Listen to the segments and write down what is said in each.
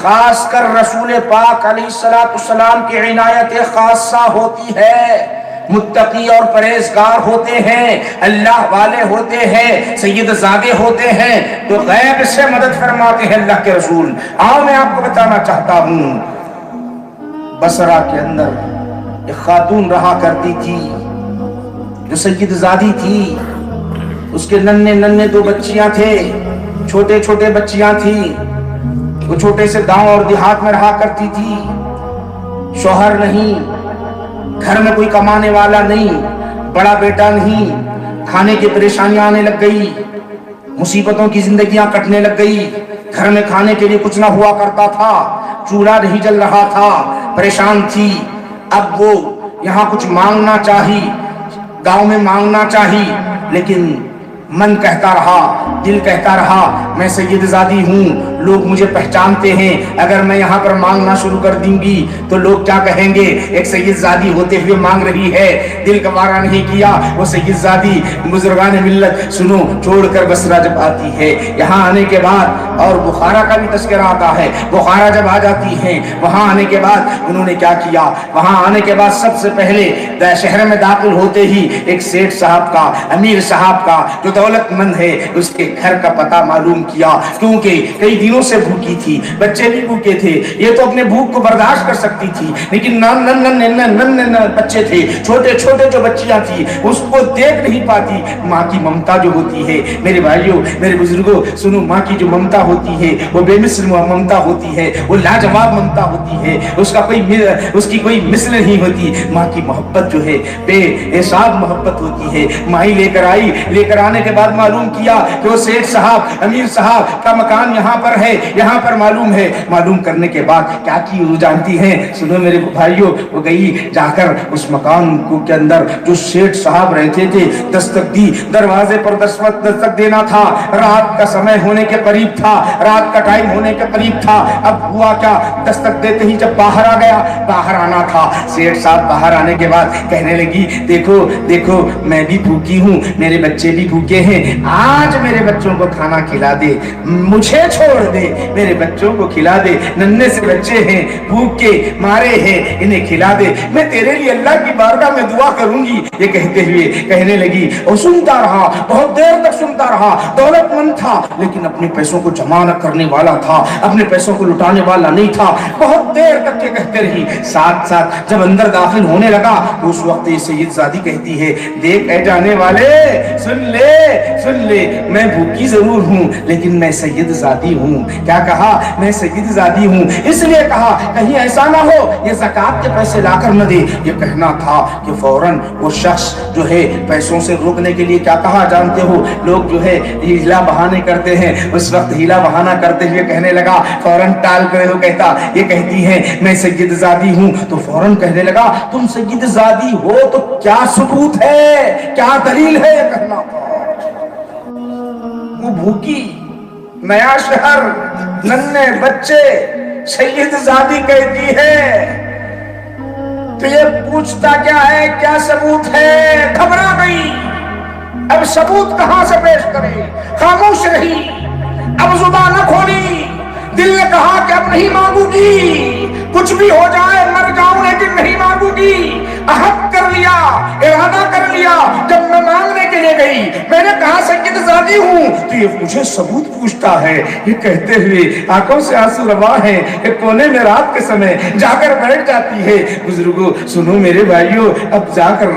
خاص کر رسول پاک علیہ الصلوۃ والسلام کی عنایت خاصہ ہوتی ہے، متقی اور پرہیزگار ہوتے ہیں، اللہ والے ہوتے ہیں، سید زادے ہوتے ہیں، تو غیب سے مدد فرماتے ہیں اللہ کے رسول۔ آؤ میں آپ کو بتانا چاہتا ہوں، بصرہ کے اندر ایک خاتون رہا کرتی تھی جو سید زادی تھی، اس کے ننھے ننھے دو بچیاں تھے، چھوٹے چھوٹے بچیاں تھیں، وہ چھوٹے سے گاؤں اور دیہات میں رہا کرتی تھی، شوہر نہیں، گھر میں کوئی کمانے والا نہیں، بڑا بیٹا نہیں، کھانے کی پریشانیاں آنے لگ گئی، مصیبتوں کی زندگیاں کٹنے لگ گئی، گھر میں کھانے کے لیے کچھ نہ ہوا کرتا تھا، چولہا نہیں جل رہا تھا، پریشان تھی۔ اب وہ یہاں کچھ مانگنا چاہی، گاؤں میں مانگنا چاہی، لیکن من کہتا رہا، دل کہتا رہا میں سید زادی ہوں، لوگ مجھے پہچانتے ہیں، اگر میں یہاں پر مانگنا شروع کر دوں گی تو لوگ کیا کہیں گے، ایک سید زادی ہوتے ہوئے مانگ رہی ہے۔ دل گوارا نہیں کیا، وہ سید زادی بزرگان ملت سنو چھوڑ کر بصرہ جب آتی ہے، یہاں آنے کے بعد، اور بخارا کا بھی تذکرہ آتا ہے، بخارا جب آ جاتی ہیں، وہاں آنے کے بعد انہوں نے کیا کیا، وہاں آنے کے بعد سب سے پہلے شہر میں داخل ہوتے ہی ایک سیٹھ صاحب کا، امیر صاحب کا جو دولت مند ہے، اس کے گھر کا پتہ معلوم کیا، کیونکہ کئی دنوں سے بھوکی تھی، بچے بھی بھوکے تھے، یہ تو اپنے بھوک کو برداشت کر سکتی تھی، لیکن نن بچے تھے، چھوٹے چھوٹے جو بچیاں تھی، اس کو دیکھ نہیں پاتی۔ ماں کی ممتا جو ہوتی ہے، میرے بھائیوں میرے بزرگوں سنو، ماں کی جو ممتا ہوتی ہے وہ بے مثل ممتا ہوتی ہے، وہ لاجواب ممتا ہوتی ہے، اس کی کوئی مثل نہیں ہوتی۔ ماں کی محبت جو ہے بے حساب محبت ہوتی ہے۔ مائی لے کر آئی، لے کر آنے کے بعد معلوم کیا کہ وہ سیٹھ صاحب، امیر صاحب کا مکان یہاں پر ہے، یہاں پر معلوم ہے۔ معلوم کرنے کے بعد کیا کی وہ جانتی ہیں، سنو میرے بھائیوں، وہ گئی جا کر اس مکان کو کے اندر جو سیٹھ صاحب رہتے تھے، دستک دی، دروازے پر دستک دینا تھا، رات کا سمے ہونے کے قریب تھا، رات کا ٹائم ہونے کے قریب تھا۔ اب ہوا کیا، دستک دیتے ہی جب باہر آ گیا، باہر آنا تھا، سیٹھ صاحب باہر آنے کے بعد کہنے لگی دیکھو دیکھو میں بھی بھوکی ہوں، میرے بچے بھی بھوکے ہیں، آج میرے بچوں کو کھانا کھلا دے، مجھے چھوڑ دے، میرے بچوں کو کھلا دے، ننھے سے بچے ہیں، بھوک کے مارے ہیں، انہیں کھلا دے، میں تیرے لیے اللہ کی بارگاہ میں دعا کروں گی۔ یہ کہتے ہوئے کہنے لگی، اور سنتا رہا، بہت دیر تک سنتا رہا، دولت مند تھا لیکن اپنے پیسوں کو جمع نہ کرنے والا تھا، اپنے پیسوں کو لٹانے والا نہیں تھا، بہت دیر تک یہ کہتے رہی۔ ساتھ ساتھ جب اندر داخل ہونے لگا تو اس وقت یہ سید زادی کہتی ہے، دیکھ اے جانے والے، سن لے، میں بھوکی ضرور ہوں لیکن میں سید زادی ہوں۔ کیا کہا، میں سید زادی ہوں، اس لیے کہا کہیں ایسا نہ ہو یہ زکوٰۃ کے پیسے لا کر نہ دے۔ یہ کہنا تھا کہ فوراً وہ شخص جو ہے پیسوں سے روکنے کے لیے کیا کہا جانتے ہو، لوگ جو ہے ہیلا بہانے کرتے ہیں، اس وقت ہیلا بہانہ کرتے ہوئے کہنے لگا، فوراً ٹال کر وہ کہتا، یہ کہتی ہے میں سید زادی ہوں، تو فوراً کہنے لگا تم سید زادی ہو تو کیا ثبوت ہے، کیا دلیل ہے یہ کہنا تھا۔ وہ بھوکی، نیا شہر، ننھے بچے، سید زادی کہتی ہے تو یہ پوچھتا کیا ہے، کیا ثبوت ہے، گھبرا گئی، اب ثبوت کہاں سے پیش کرے، خاموش رہی، اب زبان نہ کھولی، دل نے کہا کہ اب نہیں مانگوں گی، کچھ بھی ہو جائے مر جاؤں لیکن نہیں مانگوں گی۔ عہد کر لیا، ارادہ کر لیا، جب میں مانگنے کے لیے گئی میں نے کہا سید زادی ہوں تو یہ مجھے ثبوت پوچھتا ہے۔ یہ کہتے ہوئے آنکھوں سے آنسو روا ہے، ایک کونے میں رات کے سمے جا کر بیٹھ جاتی ہے۔ بزرگوں سنو میرے بھائیوں، اب جا کر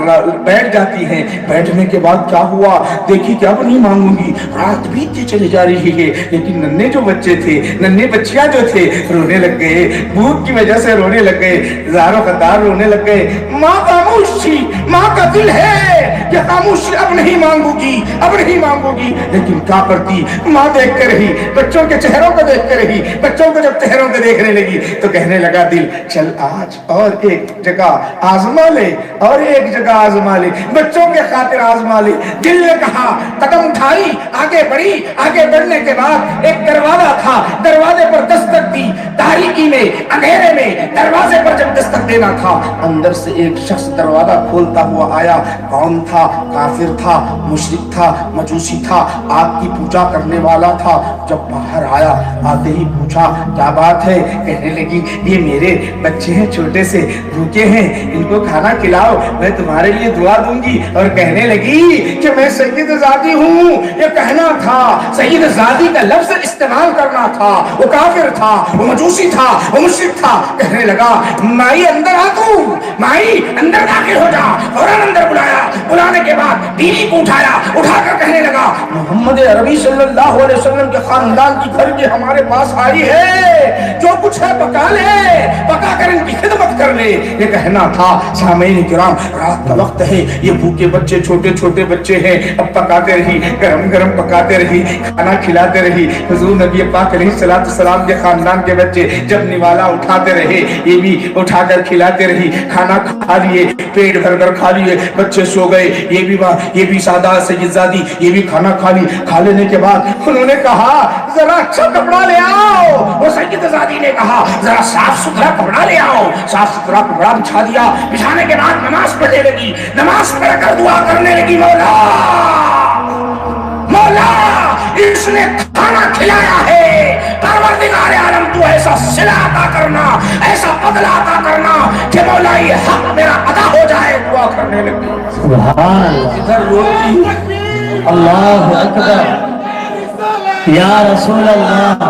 بیٹھ جاتی ہیں، بیٹھنے کے بعد کیا ہوا دیکھی کہ اب نہیں مانگوں گی، رات بیتتی چلی جا رہی ہے، لیکن ننھے جو بچے تھے، ننھے بچیاں جو تھے رونے لگ گئے، بھوک کی وجہ سے رونے لگ گئے، زاروں قطار رونے لگ گئے۔ ماں خاموش تھی، ماں کا دل ہے کہ خاموشی اب نہیں مانگوں گی، اب نہیں مانگوں گی، لیکن کیا کرتی، ماں دیکھ کے رہی، بچوں کے چہروں کو دیکھ کے رہی، بچوں کو جب چہروں کو دیکھنے لگی تو کہنے لگا دل، چل آج اور ایک جگہ آزما لے، اور ایک جگہ آزما لے، بچوں کے خاطر آزما لے۔ دل نے کہا، قدم اٹھائی، آگے بڑھی، آگے بڑھنے کے بعد ایک دروازہ تھا، دروازے پر دستک دی، تاریکی میں اندھیرے میں دروازے پر جب دستک دینا تھا، اندر سے ایک شخص دروازہ کھولتا ہوا آیا. کون تھا؟ کافر تھا، مشرک تھا، مجوسی تھا، آگ کی پوجا کرنے والا تھا. جب باہر آیا آتے ہی پوچھا کیا بات ہے؟ کہنے لگی یہ میرے بچے ہیں، چھوٹے سے بھوکے ہیں، ان کو کھانا کھلاؤ، میں تمہارے لیے دعا دوں گی. اور کہنے لگی کہ میں سید زادی ہوں. یہ کہنا تھا، سید زادی کا لفظ استعمال کرنا تھا. وہ کافر تھا، وہ مجوسی تھا، وہ مشرک تھا. کہنے لگا مائی اندر آ، تو مائی اندر داخل ہو جا. فوراً اندر بلایا. بلانے کے بعد بیوی کو اٹھایا، اٹھا کر کہنے لگا محمد عربی صلی اللہ علیہ وسلم کے خاندان کی گھر کے ہمارے پاس آئی ہے، جو کچھ ہے پکا لے، پکا کر ان کی خدمت کر لے. یہ کہنا تھا. سامعین کرام، رات کا وقت ہے، یہ بھوکے بچے، چھوٹے چھوٹے بچے ہیں. اب پکاتے رہی، گرم گرم پکاتے رہی، کھانا کھلاتے رہی. حضور نبی پاک علیہ الصلوۃ والسلام کے خاندان کے بچے جب نوالا اٹھاتے رہے، یہ بھی اٹھا کر کھلاتے رہی. کھانا کھا لیے، پیٹ بھر کر کھا لیے، بچے سو گئے. یہ بھی سادہ سید زادی یہ بھی کھانا کھا لی. کھا لینے کے بعد انہوں نے کہا ذرا اچھا کپڑا لے آؤ. وہ سید زادی نے کہا ذرا صاف ستھرا کپڑا لے آؤ. صاف ستھرا کپڑا بچھا دیا. بچھانے کے بعد نماز پڑھنے لگی. نماز پڑھ کر دعا کرنے لگی مولا مولا اس نے کھانا کھلایا ہے، پروردگار عالم تو ایسا صلہ عطا کرنا، ایسا بدلہ عطا کرنا کہ مولا یہ حق میرا ادا ہو جائے. دعا کرنے لگی. سبحان اللہ، ادھر روتی، اللہ اکبر، یا رسول اللہ.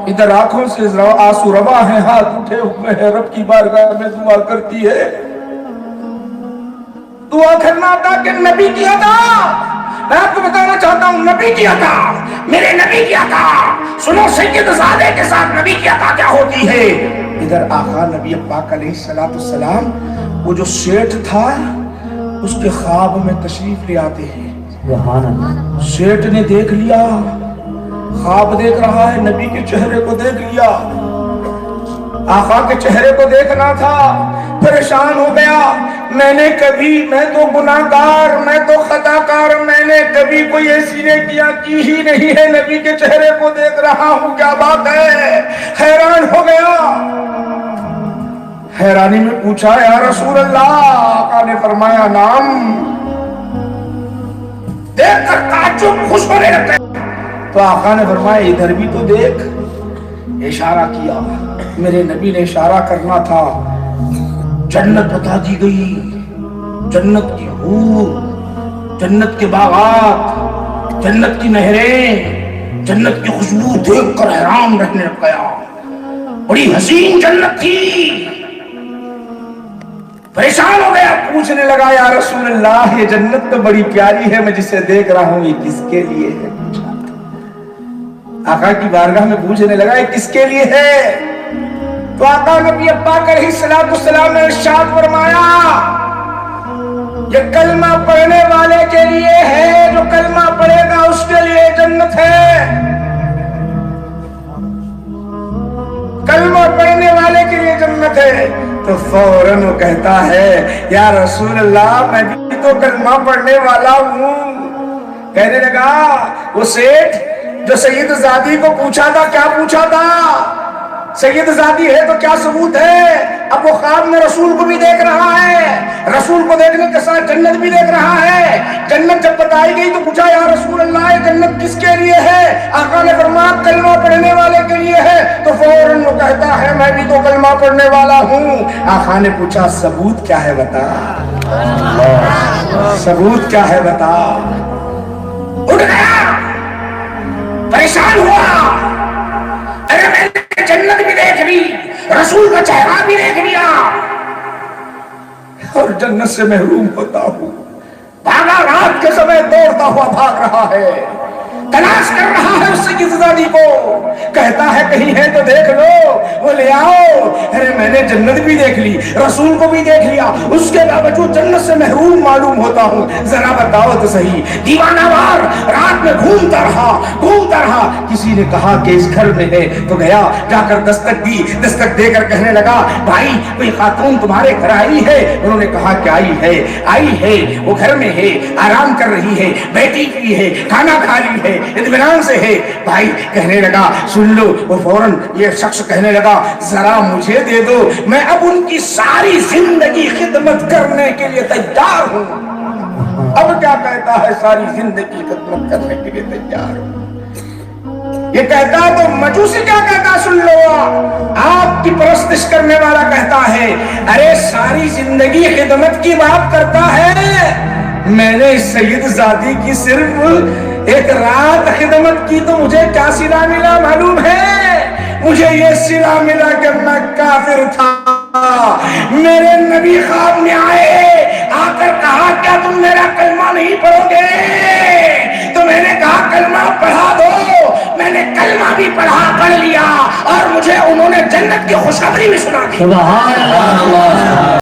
ادھر آنکھوں سے آنسو روا ہیں، ہاتھ اٹھے ہوئے ہیں، رب کی بارگاہ میں دعا کرتی ہے. دعا کرنا تھا کہ نبی کی عطا. میں آپ کو بتانا چاہتا ہوں نبی کی عطا، میرے نبی کی عطا. سنو سید زادے کے ساتھ نبی کی عطا کیا ہوتی ہے. ادھر آقا نبی پاک علیہ الصلوۃ والسلام، وہ جو سیٹھ تھا اس کے خواب میں تشریف لے آتے ہیں. سبحان اللہ. سیٹھ نے دیکھ لیا، خواب دیکھ رہا ہے، نبی کے چہرے کو دیکھ لیا. آقا کے چہرے کو دیکھنا تھا. پریشان ہو گیا. میں تو گناہگار، میں تو خطا کار، میں نے کبھی کوئی ایسی نیکیاں کی ہی نہیں ہے. نبی کے چہرے کو دیکھ رہا ہوں، کیا بات ہے. حیران ہو گیا. حیرانی میں پوچھا یا رسول اللہ. آقا نے فرمایا نام. دیکھ کر تعجب، خوش ہونے لگتے. تو آقا نے فرمایا ادھر بھی تو دیکھ. اشارہ کیا. میرے نبی نے اشارہ کرنا تھا. جنت بتا دی گئی، جنت کی حور، جنت کے باغات، جنت کی نہریں، جنت کی خوشبو دیکھ کر حیران رہنے لگ گیا. بڑی حسین جنت تھی. پریشان ہو گیا، پوچھنے لگا یا رسول اللہ یہ جنت تو بڑی پیاری ہے، میں جسے دیکھ رہا ہوں یہ کس کے لیے ہے. آقا کی بارگاہ میں پوچھنے لگا یہ کس کے لیے ہے. تو آقا نبی پاک علیہ الصلوۃ والسلام نے ارشاد فرمایا یہ کلمہ پڑھنے والے کے لیے ہے، جو کلمہ پڑھے گا اس کے لیے جنت ہے. کلمہ پڑھنے والے کے لیے جنت ہے. تو فوراً وہ کہتا ہے یا رسول اللہ میں بھی تو کلمہ پڑھنے والا ہوں. کہنے لگا وہ سیٹھ جو سید زادی کو پوچھا تھا، کیا پوچھا تھا؟ سید زادی ہے تو کیا ثبوت ہے؟ اب وہ خواب میں رسول کو بھی دیکھ رہا ہے، رسول کو دیکھنے کے ساتھ جنت بھی دیکھ رہا ہے. جنت جب بتائی گئی تو پوچھا یا رسول اللہ یہ جنت کس کے لیے ہے؟ آقا نے فرمایا کلمہ پڑھنے والے کے لیے ہے. تو فوراً وہ کہتا ہے میں بھی تو کلمہ پڑھنے والا ہوں. آقا نے پوچھا ثبوت کیا ہے بتا، ثبوت کیا ہے بتا. اٹھ گیا، پریشان ہوا. ارے میں نے جنت بھی دیکھ لی، رسول کا چہرہ بھی دیکھ لیا، اور جنت سے محروم ہوتا ہوں. بھاگا، رات کے سمے دوڑتا ہوا بھاگ رہا ہے، تلاش کر رہا ہے اس سید زادی کو. کہتا ہے کہیں ہے تو دیکھ لو، وہ لے آؤ. ارے میں نے جنت بھی دیکھ لی, رسول کو بھی دیکھ لیا, اس کے باوجود جنت سے محروم معلوم ہوتا ہوں. ذرا بتاؤ تو صحیح. دیوانہ وار رات میں گھومتا رہا. کسی نے کہا کہ اس گھر میں ہے, تو گیا, جا کر دستک دی. دستک دے کر کہنے لگا, بھائی کوئی خاتون تمہارے گھر آئی ہے؟ انہوں نے کہا کہ آئی ہے, وہ گھر میں ہے, آرام کر رہی ہے, بیٹھی ہوئی ہے, کھانا کھا لی ہے, اطمینان سے ہے. بھائی کہنے لگا سن لو. وہ فوراً یہ شخص کہنے لگا ذرا مجھے دے دو, میں اب ان کی ساری زندگی خدمت کرنے کے لیے تیار ہوں. اب کیا کہتا ہے, ساری زندگی خدمت کرنے کے لیے تیار ہوں. یہ کہتا تو مجوسی کیا کہتا, سن لو, آپ کی پرستش کرنے والا کہتا ہے ارے ساری زندگی خدمت کی بات کرتا ہے, میں نے سید زادی کی صرف ایک رات خدمت کی تو مجھے کیا صلہ ملا معلوم ہے؟ مجھے یہ صلہ ملا کہ میں کافر تھا. میرے نبی خواب میں آئے, آ کر کہا کیا تم میرا کلمہ نہیں پڑھو گے؟ تو میں نے کہا کلمہ پڑھا دو. میں نے کلمہ بھی پڑھ لیا, اور مجھے انہوں نے جنت کی خوشخبری بھی سنا دی. سبحان اللہ.